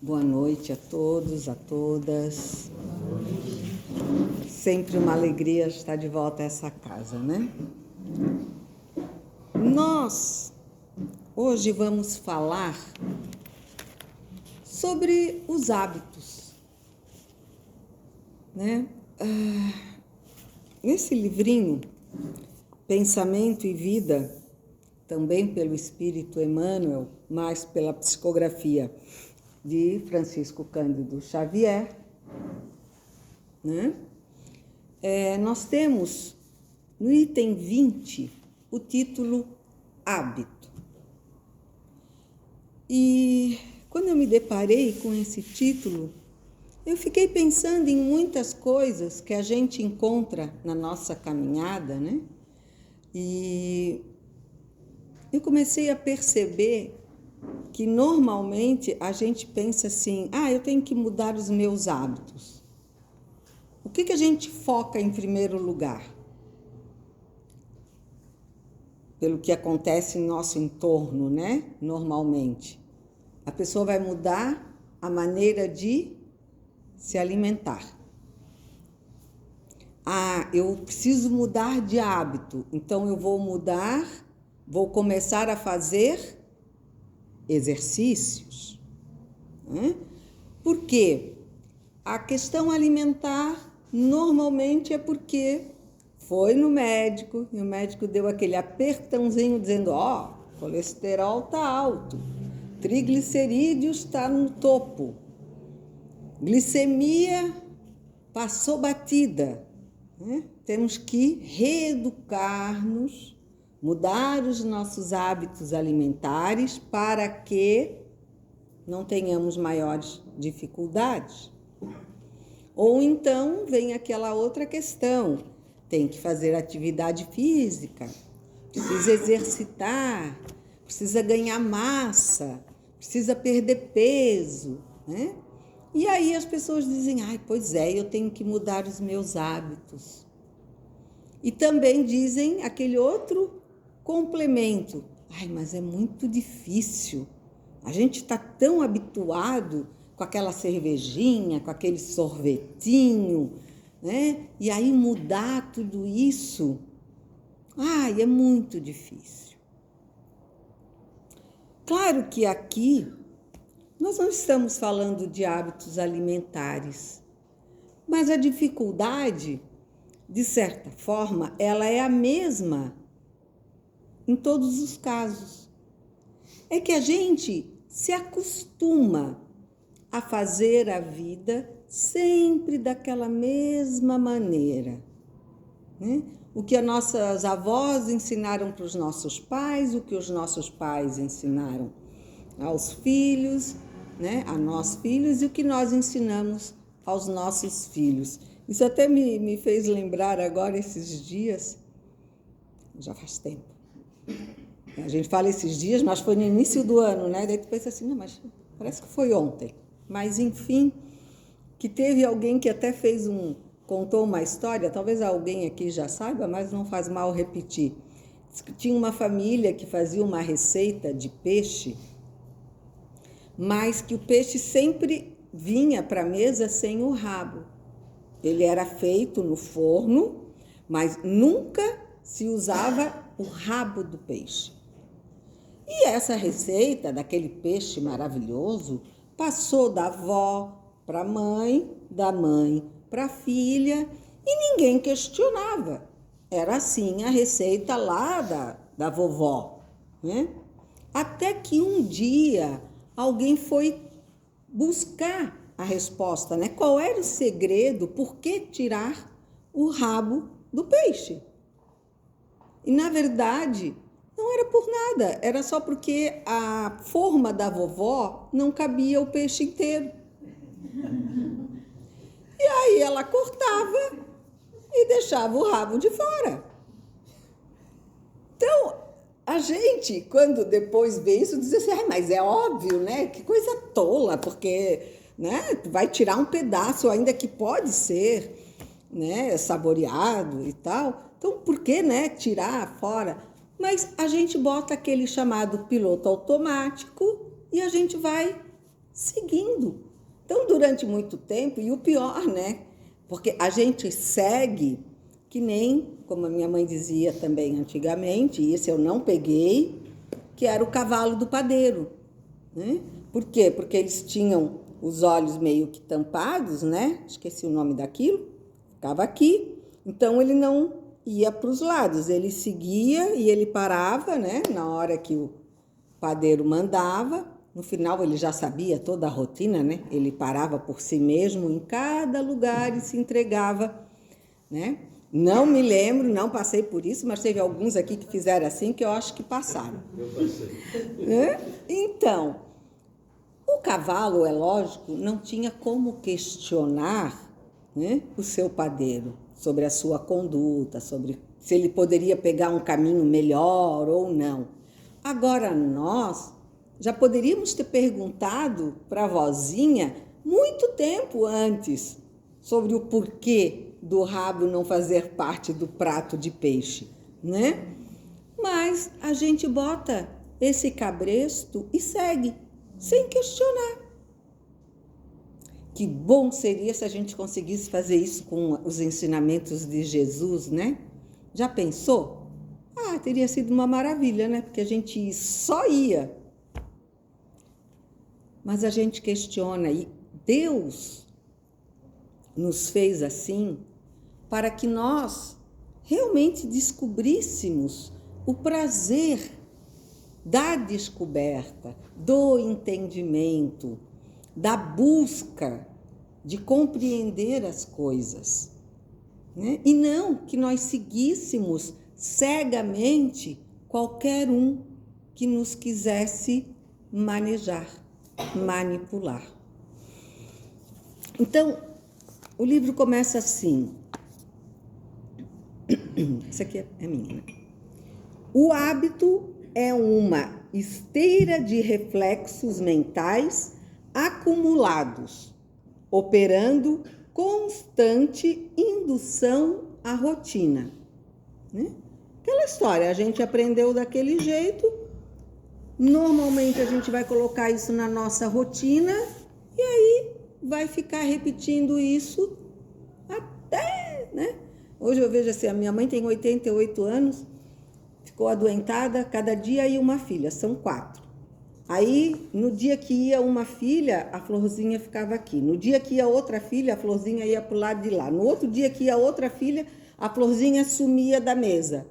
Boa noite a todos, a todas. Sempre uma alegria estar de volta a essa casa, né? Nós hoje vamos falar sobre os hábitos, né? Esse livrinho, Pensamento e Vida, também pelo Espírito Emmanuel, mas pela psicografia de Francisco Cândido Xavier, né? Nós temos no item 20 o título Hábito. E quando eu me deparei com esse título, eu fiquei pensando em muitas coisas que a gente encontra na nossa caminhada, né? E eu comecei a perceber que normalmente a gente pensa assim, eu tenho que mudar os meus hábitos. O que a gente foca em primeiro lugar? Pelo que acontece em nosso entorno, né? Normalmente. A pessoa vai mudar a maneira de se alimentar. Eu preciso mudar de hábito, então eu vou começar a fazer exercícios. Né? Por quê? A questão alimentar normalmente é porque foi no médico e o médico deu aquele apertãozinho dizendo, colesterol está alto, triglicerídeos está no topo, glicemia passou batida. Né? Temos que reeducar-nos, mudar os nossos hábitos alimentares para que não tenhamos maiores dificuldades. Ou então vem aquela outra questão, tem que fazer atividade física, precisa exercitar, precisa ganhar massa, precisa perder peso, né? E aí as pessoas dizem, pois é, eu tenho que mudar os meus hábitos. E também dizem aquele outro complemento, mas é muito difícil, a gente está tão habituado com aquela cervejinha, com aquele sorvetinho, né? E aí mudar tudo isso, é muito difícil. Claro que aqui nós não estamos falando de hábitos alimentares, mas a dificuldade, de certa forma, ela é a mesma em todos os casos. É que a gente se acostuma a fazer a vida sempre daquela mesma maneira, né? O que as nossas avós ensinaram para os nossos pais, o que os nossos pais ensinaram aos filhos, né? A nós filhos, e o que nós ensinamos aos nossos filhos. Isso até me fez lembrar agora esses dias, já faz tempo. A gente fala esses dias, mas foi no início do ano, né? Daí tu pensa assim, mas parece que foi ontem. Mas, enfim, que teve alguém que até contou uma história, talvez alguém aqui já saiba, mas não faz mal repetir. Tinha uma família que fazia uma receita de peixe, mas que o peixe sempre vinha para a mesa sem o rabo. Ele era feito no forno, mas nunca se usava o rabo do peixe. E essa receita daquele peixe maravilhoso passou da avó para a mãe, da mãe para a filha, e ninguém questionava. Era assim a receita lá da vovó, né? Até que um dia alguém foi buscar a resposta, né? Qual era o segredo? Por que tirar o rabo do peixe? E, na verdade, não era por nada, era só porque a forma da vovó não cabia o peixe inteiro. E aí ela cortava e deixava o rabo de fora. Então, a gente, quando depois vê isso, diz assim, mas é óbvio, né? Que coisa tola, porque, né, vai tirar um pedaço, ainda que pode ser, né, saboreado e tal. Então, por que, né, tirar fora? Mas a gente bota aquele chamado piloto automático e a gente vai seguindo. Então, durante muito tempo, e o pior, né? Porque a gente segue, que nem, como a minha mãe dizia também antigamente, e esse eu não peguei, que era o cavalo do padeiro, né? Por quê? Porque eles tinham os olhos meio que tampados, né? Esqueci o nome daquilo, ficava aqui. Então, ele não ia para os lados, ele seguia e ele parava, né? Na hora que o padeiro mandava. No final, ele já sabia toda a rotina, né? Ele parava por si mesmo em cada lugar e se entregava, né? Não me lembro, não passei por isso, mas teve alguns aqui que fizeram assim, que eu acho que passaram. Eu passei. Né? Então, o cavalo, é lógico, não tinha como questionar, né, o seu padeiro sobre a sua conduta, sobre se ele poderia pegar um caminho melhor ou não. Agora, nós já poderíamos ter perguntado para a vozinha muito tempo antes sobre o porquê do rabo não fazer parte do prato de peixe, né? Mas a gente bota esse cabresto e segue, sem questionar. Que bom seria se a gente conseguisse fazer isso com os ensinamentos de Jesus, né? Já pensou? Ah, teria sido uma maravilha, né? Porque a gente só ia. Mas a gente questiona, e Deus nos fez assim para que nós realmente descobríssemos o prazer da descoberta, do entendimento, da busca de compreender as coisas, né? E não que nós seguíssemos cegamente qualquer um que nos quisesse manejar, manipular. Então, o livro começa assim. Isso aqui é minha, né? O hábito é uma esteira de reflexos mentais acumulados, operando constante indução à rotina, né? Aquela história, a gente aprendeu daquele jeito, normalmente a gente vai colocar isso na nossa rotina e aí vai ficar repetindo isso até, né? Hoje eu vejo assim, a minha mãe tem 88 anos, ficou adoentada, cada dia ia uma filha, são 4. Aí, no dia que ia uma filha, a florzinha ficava aqui. No dia que ia outra filha, a florzinha ia para o lado de lá. No outro dia que ia outra filha, a florzinha sumia da mesa.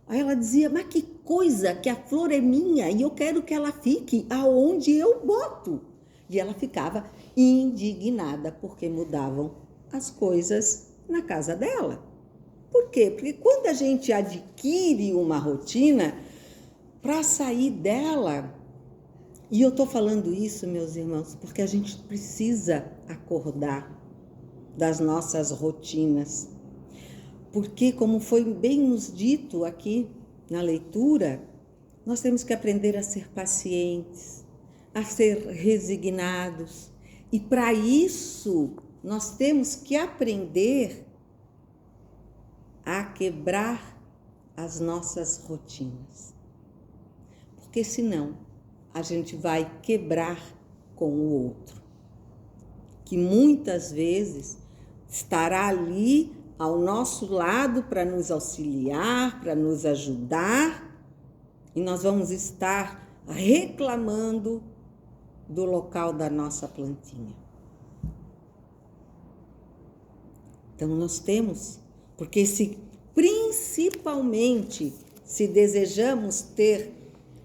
Aí ela dizia, mas que coisa, que a flor é minha e eu quero que ela fique aonde eu boto. E ela ficava indignada porque mudavam as coisas na casa dela. Por quê? Porque quando a gente adquire uma rotina, para sair dela, e eu estou falando isso, meus irmãos, porque a gente precisa acordar das nossas rotinas. Porque, como foi bem nos dito aqui na leitura, nós temos que aprender a ser pacientes, a ser resignados. E para isso, nós temos que aprender a quebrar as nossas rotinas. Porque senão a gente vai quebrar com o outro, que muitas vezes estará ali ao nosso lado para nos auxiliar, para nos ajudar, e nós vamos estar reclamando do local da nossa plantinha. Então nós temos, porque principalmente se desejamos ter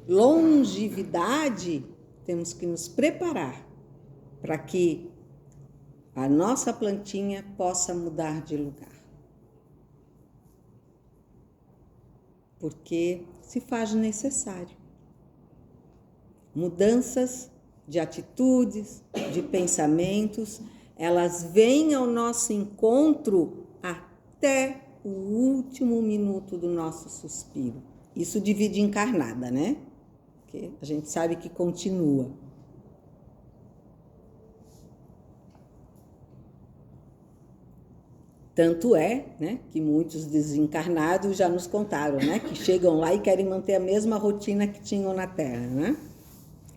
longevidade, temos que nos preparar para que a nossa plantinha possa mudar de lugar. Porque se faz necessário. Mudanças de atitudes, de pensamentos, elas vêm ao nosso encontro até o último minuto do nosso suspiro. Isso de vida encarnada, né? Porque a gente sabe que continua. Tanto é, né, que muitos desencarnados já nos contaram, né, que chegam lá e querem manter a mesma rotina que tinham na Terra, né?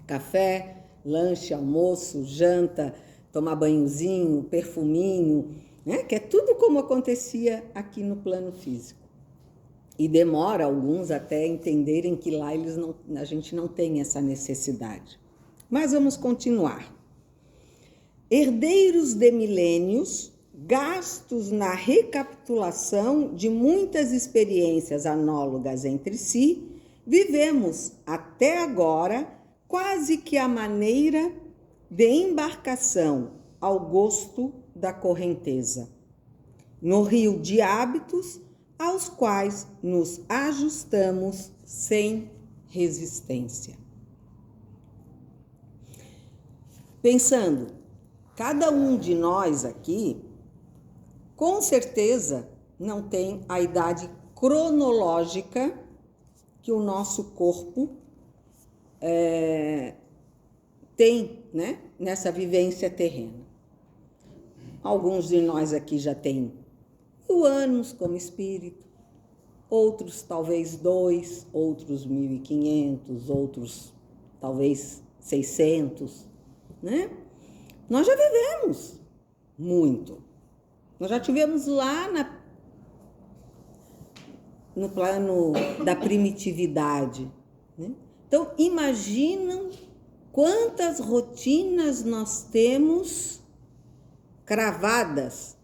Café, lanche, almoço, janta, tomar banhozinho, perfuminho, né? Que é tudo como acontecia aqui no plano físico. E demora alguns até entenderem que lá a gente não tem essa necessidade. Mas vamos continuar. Herdeiros de milênios, gastos na recapitulação de muitas experiências análogas entre si, vivemos até agora quase que a maneira de embarcação ao gosto da correnteza, no rio de hábitos aos quais nos ajustamos sem resistência. Pensando, cada um de nós aqui, com certeza, não tem a idade cronológica que o nosso corpo tem, né, nessa vivência terrena. Alguns de nós aqui já têm 1.000 anos como espírito, outros talvez 2, outros 1.500, outros talvez 600, né? Nós já vivemos muito. Nós já tivemos lá no plano da primitividade, né? Então, imaginam quantas rotinas nós temos cravadas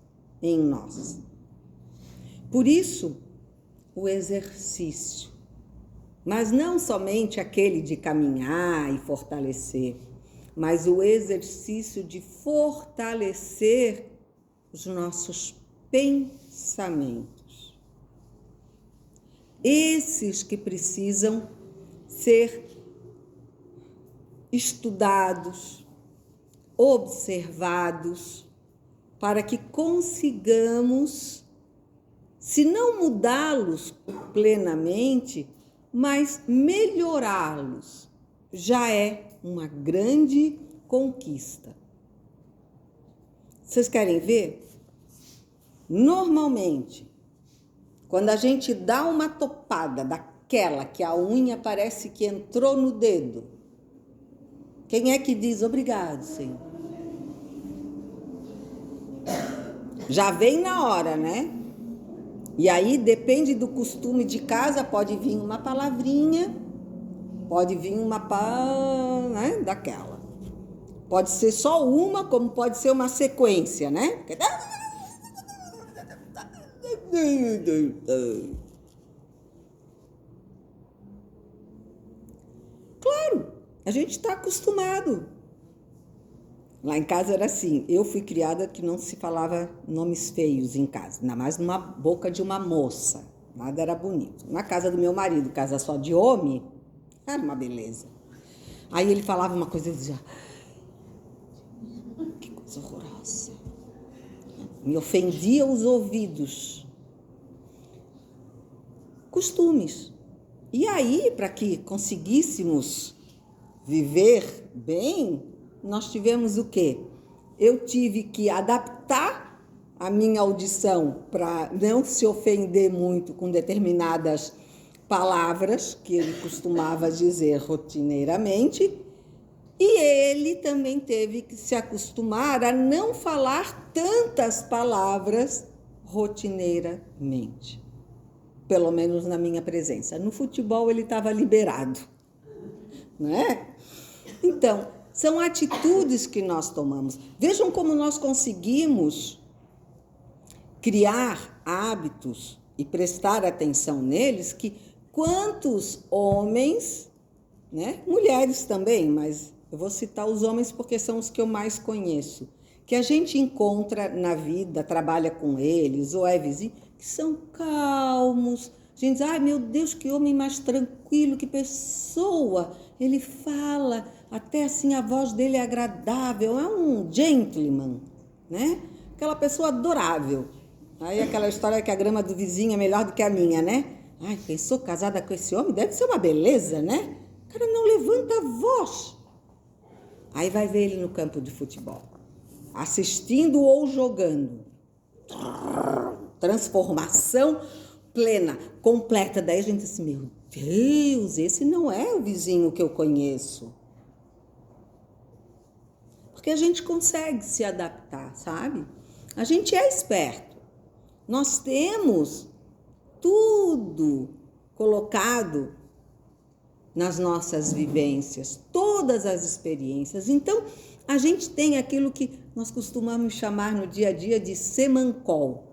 em nós. Por isso, o exercício, mas não somente aquele de caminhar e fortalecer, mas o exercício de fortalecer os nossos pensamentos. Esses que precisam ser estudados, observados, para que consigamos, se não mudá-los plenamente, mas melhorá-los. Já é uma grande conquista. Vocês querem ver? Normalmente, quando a gente dá uma topada daquela que a unha parece que entrou no dedo, quem é que diz obrigado, Senhor? Já vem na hora, né? E aí, depende do costume de casa, pode vir uma palavrinha, pode vir uma né, daquela. Pode ser só uma, como pode ser uma sequência, né? Claro, a gente está acostumado. Lá em casa era assim, eu fui criada que não se falava nomes feios em casa, ainda mais numa boca de uma moça, nada era bonito. Na casa do meu marido, casa só de homem, era uma beleza. Aí ele falava uma coisa e eu dizia, que coisa horrorosa. Me ofendia os ouvidos. Costumes. E aí, para que conseguíssemos viver bem, nós tivemos o quê? Eu tive que adaptar a minha audição para não se ofender muito com determinadas palavras que ele costumava dizer rotineiramente, e ele também teve que se acostumar a não falar tantas palavras rotineiramente, pelo menos na minha presença. No futebol ele estava liberado, né? Então, são atitudes que nós tomamos. Vejam como nós conseguimos criar hábitos e prestar atenção neles, que quantos homens, né, mulheres também, mas eu vou citar os homens porque são os que eu mais conheço, que a gente encontra na vida, trabalha com eles, ou é vizinho, que são calmos. A gente diz, ai meu Deus, que homem mais tranquilo, que pessoa. Ele fala, até assim a voz dele é agradável, é um gentleman, né? Aquela pessoa adorável. Aí aquela história que a grama do vizinho é melhor do que a minha, né? Ai, pensou casada com esse homem? Deve ser uma beleza, né? O cara não levanta a voz. Aí vai ver ele no campo de futebol, assistindo ou jogando. Transformação plena, completa. Daí a gente diz assim, meu Deus, esse não é o vizinho que eu conheço. porque a gente consegue se adaptar, sabe? A gente é esperto. Nós temos tudo colocado nas nossas vivências, todas as experiências. Então, a gente tem aquilo que nós costumamos chamar no dia a dia de semancol,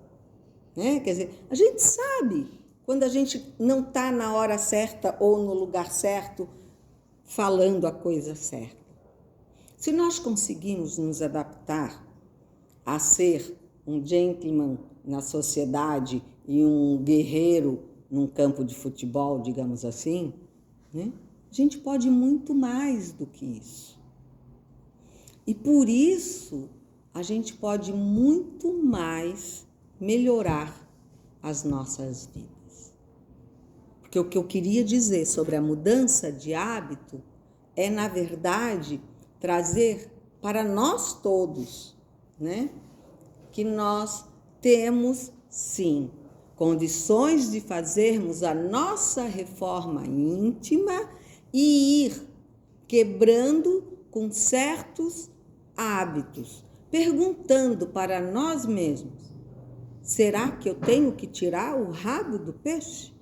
né? Quer dizer, a gente sabe quando a gente não está na hora certa ou no lugar certo, falando a coisa certa. Se nós conseguimos nos adaptar a ser um gentleman na sociedade e um guerreiro num campo de futebol, digamos assim, né? A gente pode muito mais do que isso. E por isso, a gente pode muito mais melhorar as nossas vidas. Porque o que eu queria dizer sobre a mudança de hábito é, na verdade, trazer para nós todos, né, que nós temos, sim, condições de fazermos a nossa reforma íntima e ir quebrando com certos hábitos, perguntando para nós mesmos: será que eu tenho que tirar o rabo do peixe?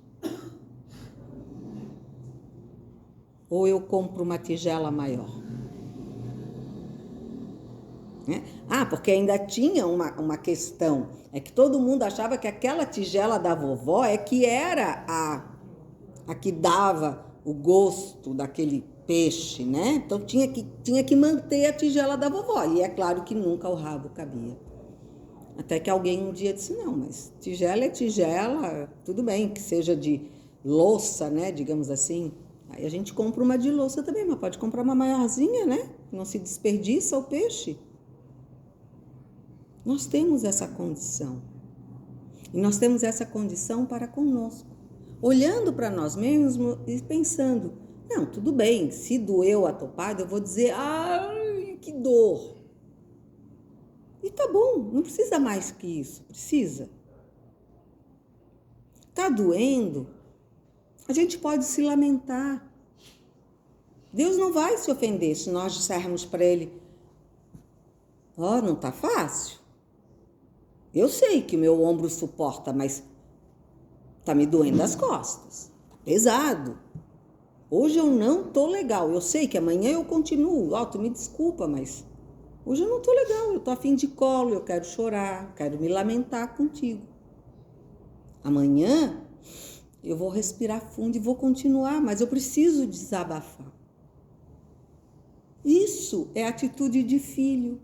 Ou eu compro uma tigela maior? Porque ainda tinha uma questão, é que todo mundo achava que aquela tigela da vovó é que era a que dava o gosto daquele peixe, né? Então tinha que manter a tigela da vovó, e é claro que nunca o rabo cabia. Até que alguém um dia disse: não, mas tigela é tigela, tudo bem que seja de louça, né, digamos assim. Aí a gente compra uma de louça também, mas pode comprar uma maiorzinha, né? Não se desperdiça o peixe. Nós temos essa condição. E nós temos essa condição para conosco. Olhando para nós mesmos e pensando: não, tudo bem, se doeu a topada, eu vou dizer: ai, que dor. E tá bom, não precisa mais que isso, precisa. Tá doendo, a gente pode se lamentar. Deus não vai se ofender se nós dissermos para Ele: ó, não tá fácil. Eu sei que o meu ombro suporta, mas tá me doendo as costas. Tá pesado. Hoje eu não tô legal. Eu sei que amanhã eu continuo. Ó, tu me desculpa, mas hoje eu não tô legal. Eu tô a fim de colo, eu quero chorar, quero me lamentar contigo. Amanhã eu vou respirar fundo e vou continuar, mas eu preciso desabafar. Isso é atitude de filho.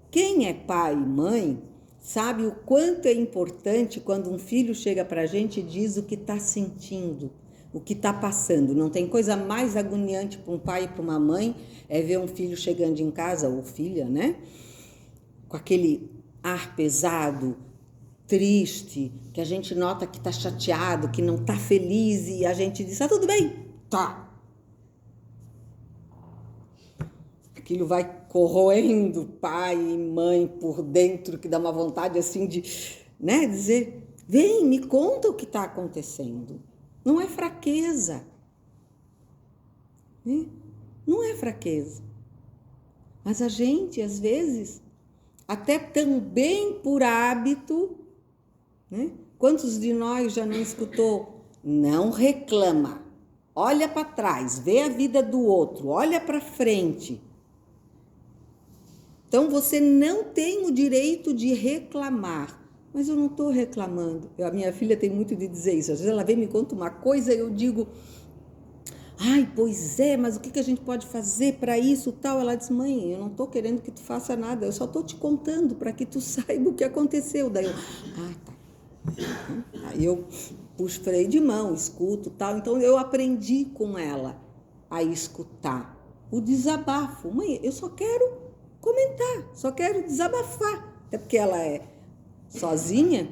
Quem é pai e mãe sabe o quanto é importante quando um filho chega para a gente e diz o que está sentindo, o que está passando. Não tem coisa mais agoniante para um pai e para uma mãe é ver um filho chegando em casa, ou filha, né? Com aquele ar pesado, triste, que a gente nota que está chateado, que não está feliz, e a gente diz: tá tudo bem? Tá. Aquilo vai corroendo pai e mãe por dentro, que dá uma vontade assim de, né, dizer: vem, me conta o que está acontecendo. Não é fraqueza. Né? Não é fraqueza. Mas a gente, às vezes, até também por hábito, né? Quantos de nós já não escutou? Não reclama. Olha para trás, vê a vida do outro, olha para frente. Então, você não tem o direito de reclamar. Mas eu não estou reclamando. A minha filha tem muito de dizer isso. Às vezes ela vem e me conta uma coisa e eu digo: ai, pois é, mas o que a gente pode fazer para isso tal? Ela diz: mãe, eu não estou querendo que tu faça nada, eu só estou te contando para que tu saiba o que aconteceu. Daí eu: tá. Aí eu puxo freio de mão, escuto tal. Então eu aprendi com ela a escutar o desabafo. Mãe, eu só quero comentar, só quero desabafar. Até porque ela é sozinha,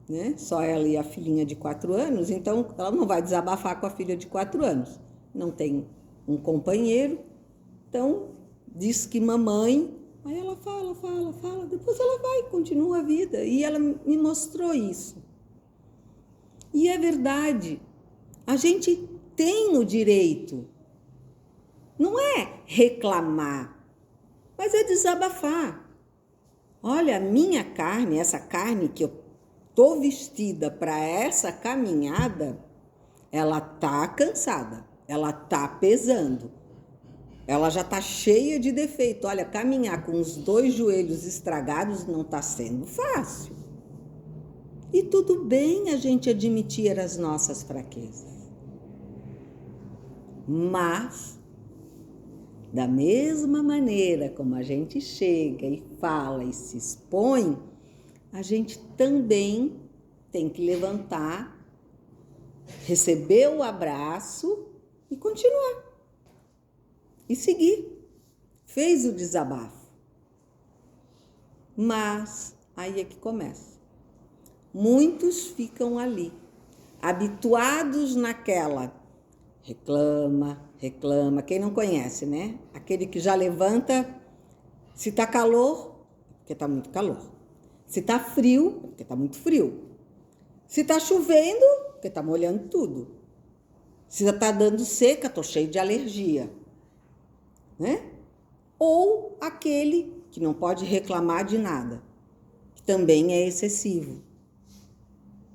né? Só ela e a filhinha de 4 anos, então ela não vai desabafar com a filha de 4 anos. Não tem um companheiro, então diz que mamãe, aí ela fala, depois ela vai, continua a vida. E ela me mostrou isso. E é verdade, a gente tem o direito. não é reclamar, mas é desabafar. Olha, a minha carne, essa carne que eu tô vestida para essa caminhada, ela tá cansada, ela tá pesando, ela já tá cheia de defeito. Olha, caminhar com os 2 joelhos estragados não tá sendo fácil. E tudo bem a gente admitir as nossas fraquezas. Mas, da mesma maneira como a gente chega e fala e se expõe, a gente também tem que levantar, receber o abraço e continuar. E seguir. Fez o desabafo. Mas aí é que começa. Muitos ficam ali, habituados naquela reclama. Quem não conhece, né? Aquele que já levanta, se tá calor, porque tá muito calor. Se tá frio, porque tá muito frio. Se tá chovendo, porque tá molhando tudo. Se tá dando seca, tô cheio de alergia, né? Ou aquele que não pode reclamar de nada, que também é excessivo,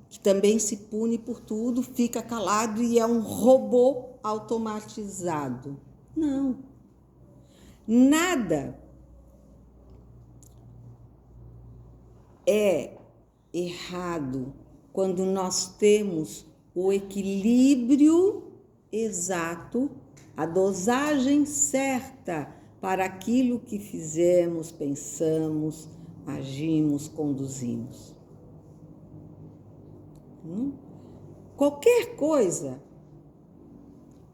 que também se pune por tudo, fica calado e é um robô automatizado. Não. Nada é errado quando nós temos o equilíbrio exato, a dosagem certa para aquilo que fizemos, pensamos, agimos, conduzimos. Qualquer coisa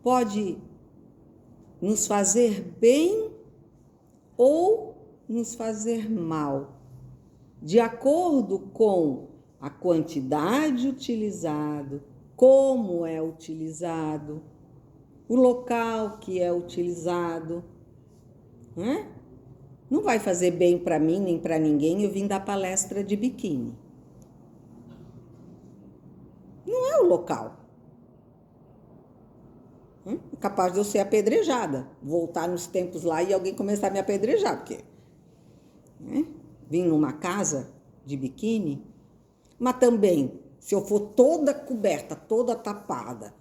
pode nos fazer bem ou nos fazer mal, de acordo com a quantidade utilizada, como é utilizado, o local que é utilizado, né? Não vai fazer bem para mim nem para ninguém eu vim dar palestra de biquíni. Não é o local. É capaz de eu ser apedrejada, voltar nos tempos lá e alguém começar a me apedrejar, porque vim numa casa de biquíni, mas também, se eu for toda coberta, toda tapada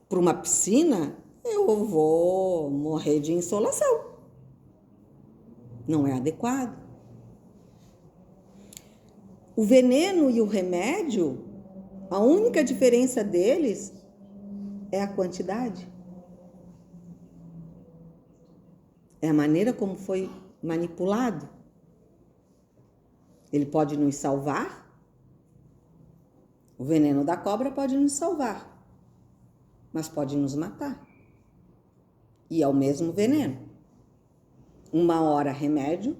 para uma piscina, eu vou morrer de insolação. Não é adequado. O veneno e o remédio, a única diferença deles é a quantidade. É a maneira como foi manipulado. Ele pode nos salvar. O veneno da cobra pode nos salvar, mas pode nos matar. E é o mesmo veneno. Uma hora remédio,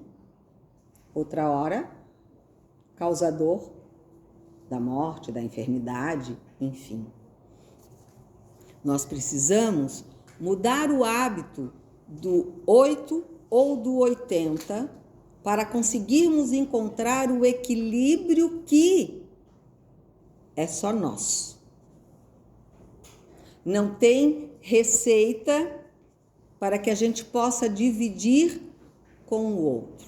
outra hora causador da morte, da enfermidade, enfim. Nós precisamos mudar o hábito do 8 ou do 80 para conseguirmos encontrar o equilíbrio que é só nosso. Não tem receita para que a gente possa dividir com o outro.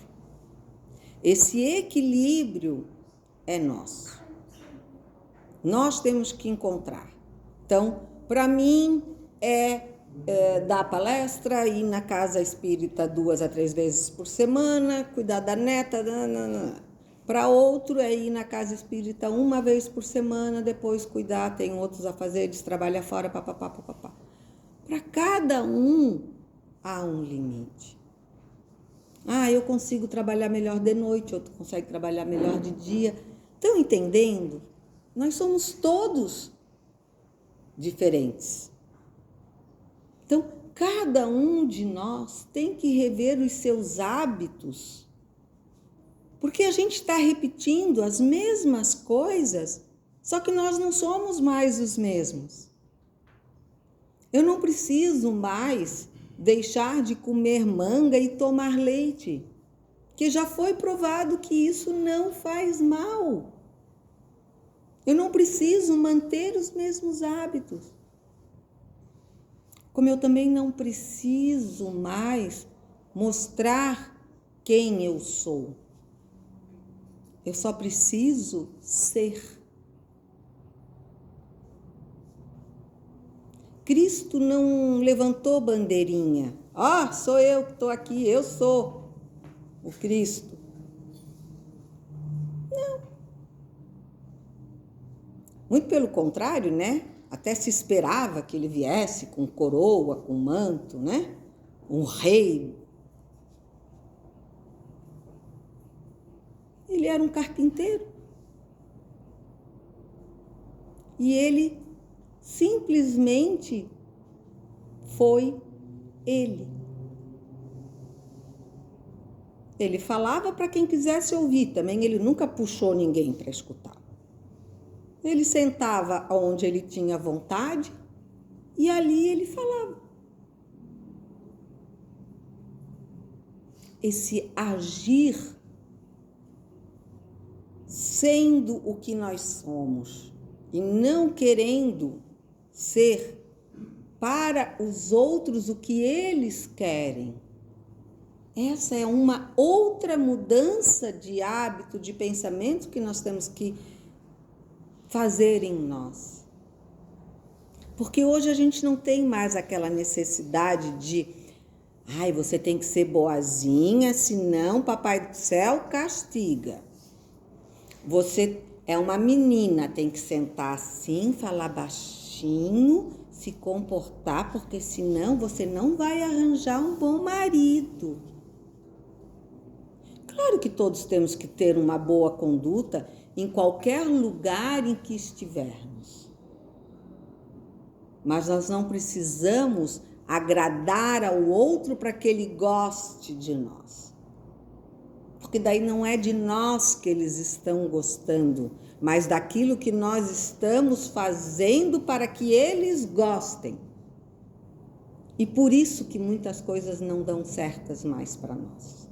Esse equilíbrio é nosso. Nós temos que encontrar. Então, para mim, dar palestra, ir na casa espírita 2 a 3 vezes por semana, cuidar da neta. Para outro, é ir na casa espírita 1 vez por semana, depois cuidar, tem outros afazeres, trabalha fora, papapá, papapá. Para cada um, há um limite. Eu consigo trabalhar melhor de noite, outro consegue trabalhar melhor de dia. Estão entendendo? Nós somos todos diferentes. Então, cada um de nós tem que rever os seus hábitos, porque a gente está repetindo as mesmas coisas, só que nós não somos mais os mesmos. Eu não preciso mais deixar de comer manga e tomar leite, que já foi provado que isso não faz mal. Eu não preciso manter os mesmos hábitos. como eu também não preciso mais mostrar quem eu sou. Eu só preciso ser. Cristo não levantou bandeirinha. Sou eu que estou aqui, eu sou o Cristo. Não. Muito pelo contrário, né? Até se esperava que ele viesse com coroa, com manto, né? Um rei. Ele era um carpinteiro. E ele simplesmente foi ele. Ele falava para quem quisesse ouvir também, ele nunca puxou ninguém para escutar. Ele sentava onde ele tinha vontade e ali ele falava. Esse agir sendo o que nós somos e não querendo ser para os outros o que eles querem. Essa é uma outra mudança de hábito, de pensamento que nós temos que fazer em nós. Porque hoje a gente não tem mais aquela necessidade de você tem que ser boazinha, senão Papai do Céu castiga. Você é uma menina, tem que sentar assim, falar baixinho, se comportar, porque senão você não vai arranjar um bom marido. Claro que todos temos que ter uma boa conduta em qualquer lugar em que estivermos. Mas nós não precisamos agradar ao outro para que ele goste de nós. Porque daí não é de nós que eles estão gostando, mas daquilo que nós estamos fazendo para que eles gostem. E por isso que muitas coisas não dão certas mais para nós.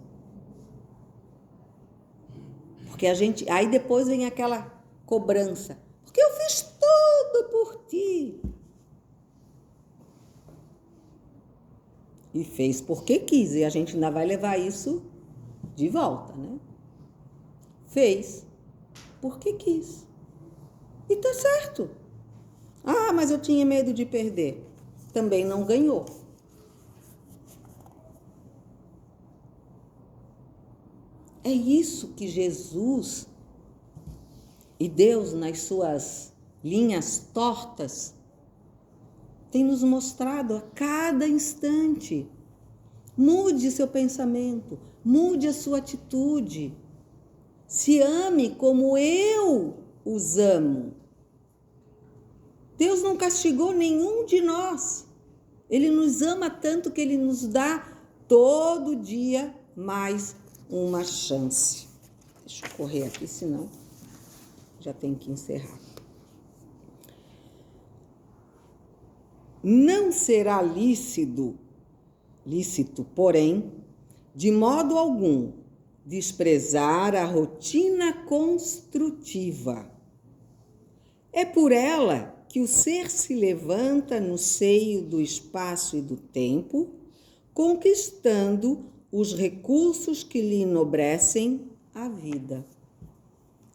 Porque aí depois vem aquela cobrança. Porque eu fiz tudo por ti. E fez porque quis. E a gente ainda vai levar isso de volta, né? Fez porque quis. E tá certo. Mas eu tinha medo de perder. Também não ganhou. É isso que Jesus e Deus, nas suas linhas tortas, tem nos mostrado a cada instante. Mude seu pensamento, mude a sua atitude. Se ame como eu os amo. Deus não castigou nenhum de nós. Ele nos ama tanto que ele nos dá todo dia mais uma chance. Deixa eu correr aqui, senão já tenho que encerrar. Não será lícito, porém, de modo algum, desprezar a rotina construtiva. É por ela que o ser se levanta no seio do espaço e do tempo, conquistando os recursos que lhe enobrecem a vida.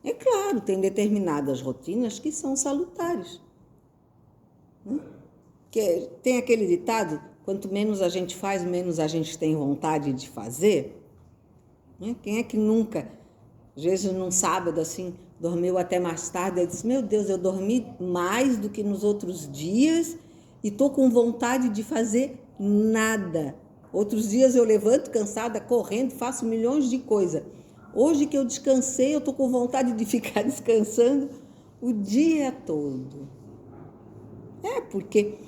É claro, tem determinadas rotinas que são salutares. Que tem aquele ditado, quanto menos a gente faz, menos a gente tem vontade de fazer. Quem é que nunca, às vezes num sábado assim, dormiu até mais tarde, eu disse, meu Deus, eu dormi mais do que nos outros dias e estou com vontade de fazer nada. Outros dias eu levanto cansada, correndo, faço milhões de coisas. Hoje que eu descansei, eu estou com vontade de ficar descansando o dia todo. Porque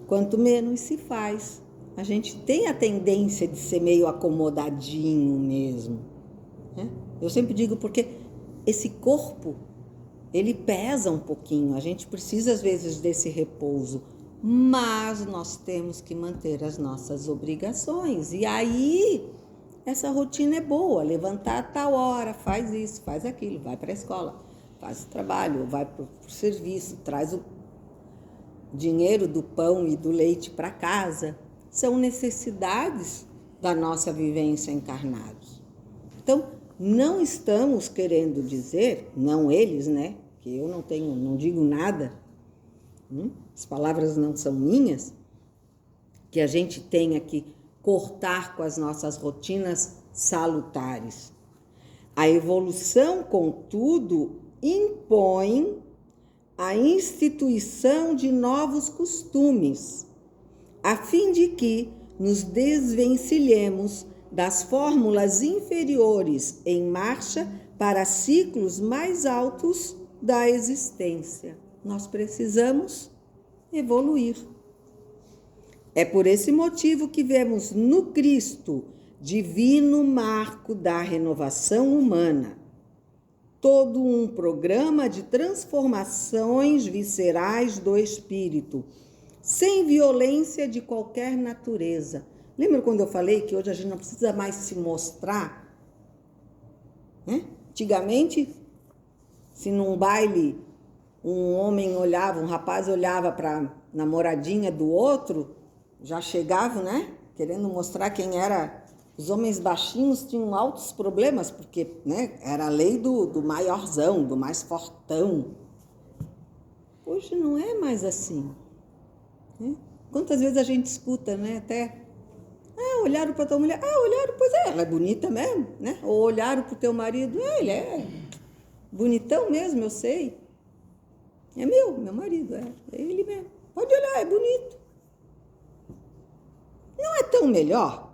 quanto menos se faz, a gente tem a tendência de ser meio acomodadinho mesmo. Eu sempre digo porque esse corpo, ele pesa um pouquinho, a gente precisa às vezes desse repouso, mas nós temos que manter as nossas obrigações. E aí, essa rotina é boa, levantar a tal hora, faz isso, faz aquilo, vai para a escola, faz o trabalho, vai para o serviço, traz o... dinheiro do pão e do leite para casa, são necessidades da nossa vivência encarnados. Então, não estamos querendo dizer, não eles, né? Que eu não digo nada, as palavras não são minhas, que a gente tenha que cortar com as nossas rotinas salutares. A evolução, contudo, impõe a instituição de novos costumes, a fim de que nos desvencilhemos das fórmulas inferiores em marcha para ciclos mais altos da existência. Nós precisamos evoluir. É por esse motivo que vemos no Cristo, divino marco da renovação humana, todo um programa de transformações viscerais do espírito, sem violência de qualquer natureza. Lembra quando eu falei que hoje a gente não precisa mais se mostrar? Antigamente, se num baile um homem olhava, um rapaz olhava para a namoradinha do outro, já chegavam, né? Querendo mostrar quem era. Os homens baixinhos tinham altos problemas, porque, né, era a lei do maiorzão, do mais fortão. Hoje não é mais assim. Né? Quantas vezes a gente escuta, né? Até, olharam para tua mulher, olharam, pois é, ela é bonita mesmo, né? Ou olharam para o teu marido, ele é bonitão mesmo, eu sei. É meu marido, é ele mesmo. Pode olhar, é bonito. Não é tão melhor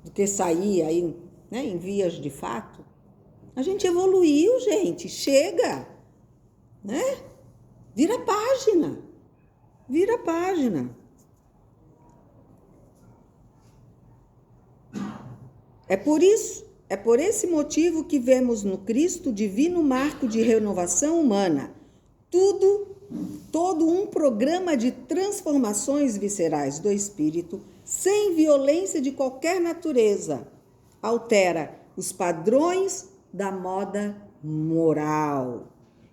do que sair aí, né, em vias de fato? A gente evoluiu, gente. Chega, né? Vira página. Vira página. É por esse motivo que vemos no Cristo divino marco de renovação humana, todo um programa de transformações viscerais do espírito, sem violência de qualquer natureza, altera os padrões da moda moral,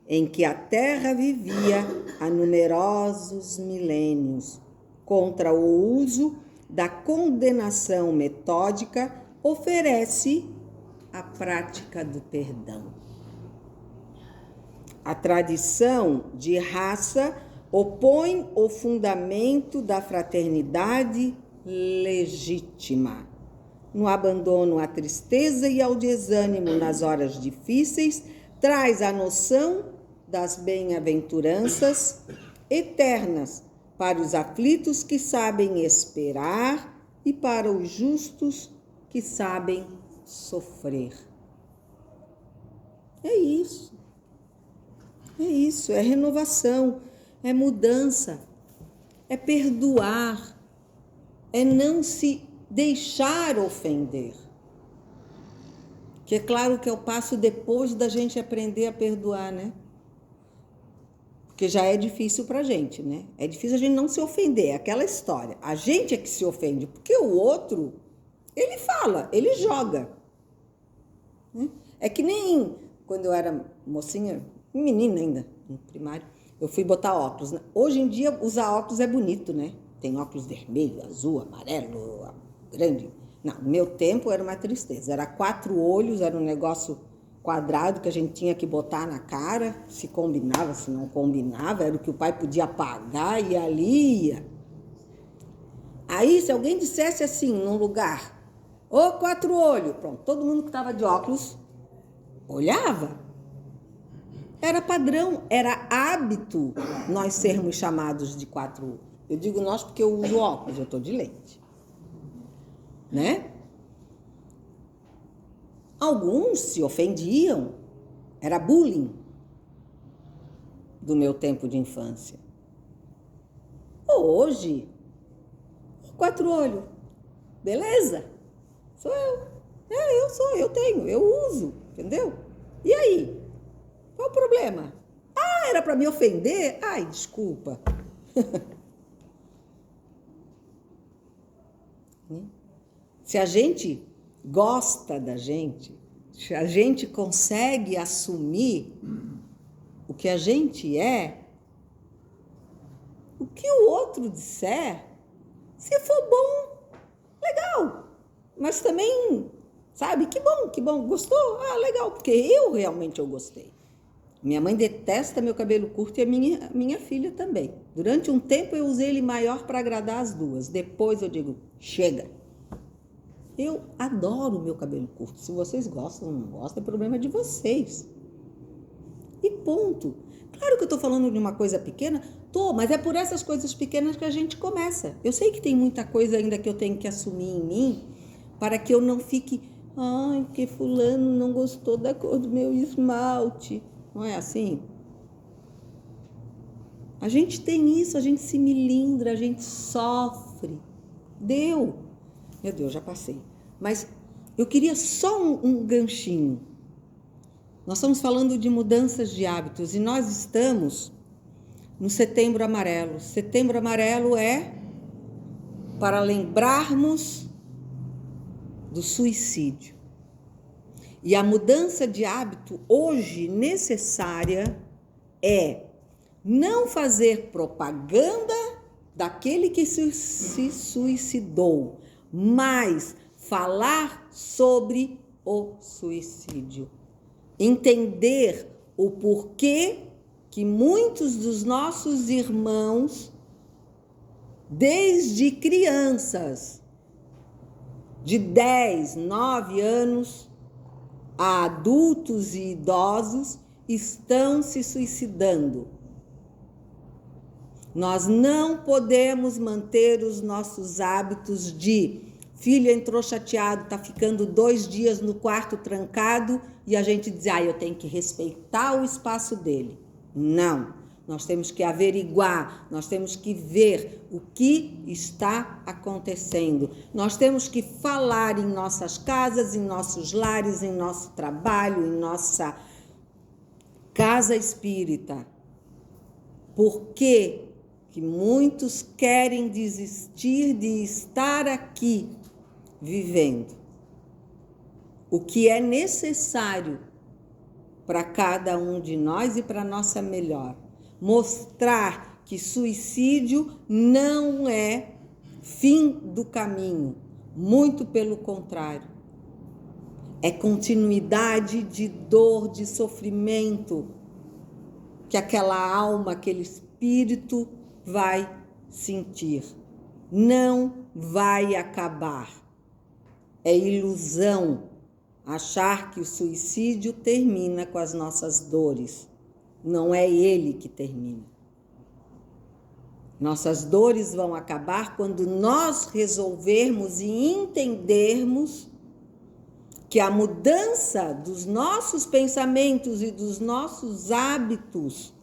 em que a Terra vivia há numerosos milênios, contra o uso da condenação metódica, oferece a prática do perdão. A tradição de raça opõe o fundamento da fraternidade legítima. No abandono à tristeza e ao desânimo nas horas difíceis, traz a noção das bem-aventuranças eternas para os aflitos que sabem esperar e para os justos que sabem sofrer. É isso. É isso, é renovação, é mudança, é perdoar, é não se deixar ofender. Que é claro que é o passo depois da gente aprender a perdoar, né? Porque já é difícil pra gente, né? É difícil a gente não se ofender, é aquela história. A gente é que se ofende, porque o outro, ele fala, ele joga. É que nem quando eu era mocinha, menina ainda, no primário, eu fui botar óculos, né? Hoje em dia, usar óculos é bonito, né? Tem óculos vermelho, azul, amarelo, grande. Não, no meu tempo era uma tristeza. Era 4 olhos, era um negócio quadrado que a gente tinha que botar na cara. Se combinava, se não combinava, era o que o pai podia pagar e ali ia. Aí, se alguém dissesse assim, num lugar, 4 olhos, pronto, todo mundo que estava de óculos olhava. Era padrão, era hábito nós sermos chamados de 4 olhos. Eu digo nós porque eu uso óculos, eu estou de lente. Né? Alguns se ofendiam, era bullying do meu tempo de infância. Hoje, 4 olhos, beleza? Sou eu. Eu tenho, eu uso, entendeu? E aí? Qual o problema? Era para me ofender? Ai, desculpa. Se a gente gosta da gente, se a gente consegue assumir o que a gente é, O que o outro disser, se for bom, legal. Mas também, sabe, que bom, gostou? Ah, legal, porque eu realmente gostei. Minha mãe detesta meu cabelo curto e a minha filha também. Durante um tempo eu usei ele maior para agradar as duas. Depois eu digo, chega. Eu adoro meu cabelo curto. Se vocês gostam ou não gostam, é problema de vocês. E ponto. Claro que eu estou falando de uma coisa pequena, mas é por essas coisas pequenas que a gente começa. Eu sei que tem muita coisa ainda que eu tenho que assumir em mim para que eu não fique, ai, porque fulano não gostou da cor do meu esmalte. Não é assim? A gente tem isso, a gente se melindra, a gente sofre. Deu. Meu Deus, já passei. Mas eu queria só um ganchinho. Nós estamos falando de mudanças de hábitos e nós estamos no Setembro Amarelo. Setembro Amarelo é para lembrarmos do suicídio. E a mudança de hábito hoje necessária é não fazer propaganda daquele que se suicidou, mas falar sobre o suicídio. Entender o porquê que muitos dos nossos irmãos, desde crianças, de 10, 9 anos, a adultos e idosos, estão se suicidando. Nós não podemos manter os nossos hábitos de filho entrou chateado, está ficando 2 dias no quarto trancado e a gente diz, eu tenho que respeitar o espaço dele. Não, nós temos que averiguar, nós temos que ver o que está acontecendo. Nós temos que falar em nossas casas, em nossos lares, em nosso trabalho, em nossa casa espírita. Por que que muitos querem desistir de estar aqui vivendo? O que é necessário para cada um de nós e para nossa melhor. Mostrar que suicídio não é fim do caminho, muito pelo contrário. É continuidade de dor, de sofrimento, que aquela alma, aquele espírito vai sentir. Não vai acabar. É ilusão achar que o suicídio termina com as nossas dores. Não é ele que termina. Nossas dores vão acabar quando nós resolvermos e entendermos que a mudança dos nossos pensamentos e dos nossos hábitos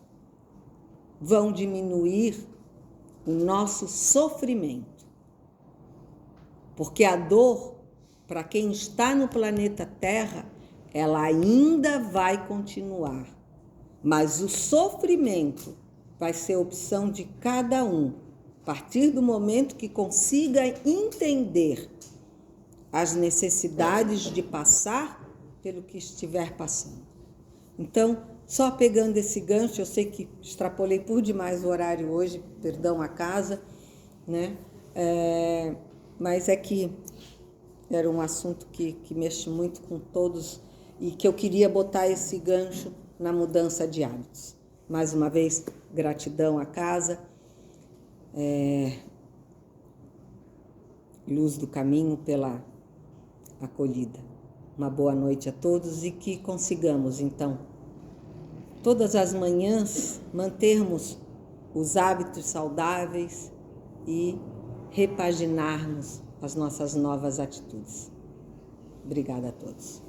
vão diminuir o nosso sofrimento. Porque a dor, para quem está no planeta Terra, ela ainda vai continuar. Mas o sofrimento vai ser opção de cada um, a partir do momento que consiga entender as necessidades de passar pelo que estiver passando. Então, só pegando esse gancho, eu sei que extrapolei por demais o horário hoje, perdão a casa, né? Mas é que era um assunto que mexe muito com todos e que eu queria botar esse gancho na mudança de hábitos. Mais uma vez, gratidão à casa, Luz do Caminho pela acolhida. Uma boa noite a todos e que consigamos, então, todas as manhãs mantermos os hábitos saudáveis e repaginarmos as nossas novas atitudes. Obrigada a todos.